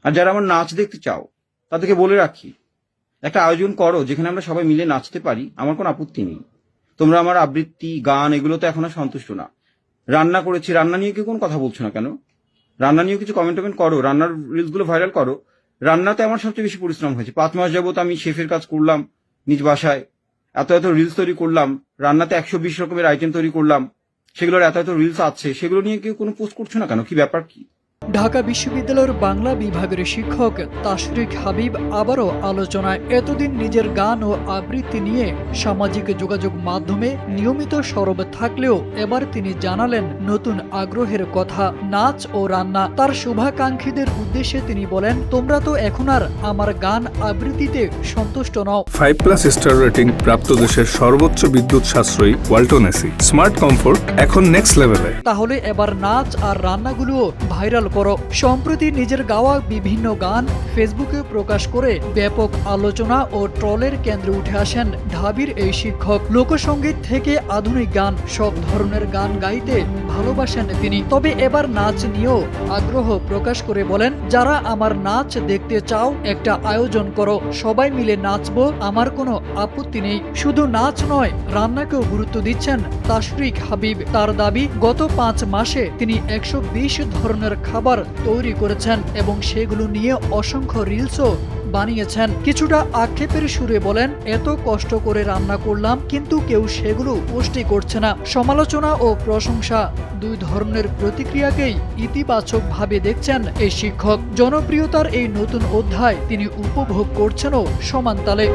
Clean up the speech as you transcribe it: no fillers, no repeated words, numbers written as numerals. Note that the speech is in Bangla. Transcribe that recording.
আর যারা আমার নাচ দেখতে চাও তাদেরকে বলে রাখি, একটা আয়োজন করো যেখানে আমরা সবাই মিলে নাচতে পারি, আমার কোনো আপত্তি নেই। তোমরা আমার আবৃত্তি গান এগুলো তো এখন আর সন্তুষ্ট না। রান্না করেছি, রান্না নিয়ে কেউ কোনো কথা বলছো না কেন? রান্না নিয়েও কিছু কমেন্ট করো, রান্নার রিলস গুলো ভাইরাল করো। রান্নাতে আমার সবচেয়ে বেশি পরিশ্রম হয়েছে। 5 মাস যাবত আমি শেফের কাজ করলাম নিজ বাসায়, এত এত রিলস তৈরি করলাম, রান্নাতে 120 রকমের আইটেম তৈরি করলাম, সেগুলোর এত এত রিলস আছে, সেগুলো নিয়ে কেউ কোনো পোস্ট করছো না কেন? কি ব্যাপার কি? ঢাকা বিশ্ববিদ্যালয়ের বাংলা বিভাগের শিক্ষক তাশরিক হাবিব আবারও আলোচনায়। এতদিন নিজের গান ও আবৃত্তি নিয়ে সামাজিক যোগাযোগ মাধ্যমে নিয়মিত সরব থাকলেও এবার তিনি জানালেন নতুন আগ্রহের কথা, নাচ ও রান্না। তার শুভাকাঙ্ক্ষীদের উদ্দেশ্যে তিনি বলেন, তোমরা তো এখন আর আমার গান আবৃত্তিতে সন্তুষ্ট নও। 5+ স্টার রেটিং প্রাপ্ত দেশের সর্বোচ্চ বিদ্যুৎ সাশ্রয়ী ওয়ালটন এসি স্মার্ট কমফোর্ট এখন নেক্সট লেভেলে। তাহলে এবার নাচ আর রান্নাগুলোও ভাইরাল করো। সম্প্রতি নিজের গাওয়া বিভিন্ন গান ফেসবুকে প্রকাশ করে ব্যাপক আলোচনা ও ট্রলের কেন্দ্রে উঠে আসেন ঢাবির এই শিক্ষক। লোকসঙ্গীত থেকে আধুনিক গান সব ধরনের গান গাইতে ভালোবাসেন তিনি। তবে এবার নাচ নিয়েও আগ্রহ প্রকাশ করে বলেন, যারা আমার নাচ দেখতে চাও একটা আয়োজন করো, সবাই মিলে নাচবো, আমার কোনো আপত্তি নেই। শুধু নাচ নয়, রান্নাকেও গুরুত্ব দিচ্ছেন তাশরিক হাবিব। তার দাবি, গত 5 মাসে তিনি 120 ধরনের খাবার তৈরি করেছেন এবং সেগুলো নিয়ে অসংখ্য রিলসও বানিয়েছেন। কিছুটা আক্ষেপের সুরে বলেন, এত কষ্ট করে রান্না করলাম কিন্তু কেউ সেগুলো পুষ্টি করছে না। সমালোচনা ও প্রশংসা দুই ধরনের প্রতিক্রিয়াকেই ইতিবাচক ভাবে দেখছেন এই শিক্ষক। জনপ্রিয়তার এই নতুন অধ্যায় তিনি উপভোগ করছেনও সমান তালে।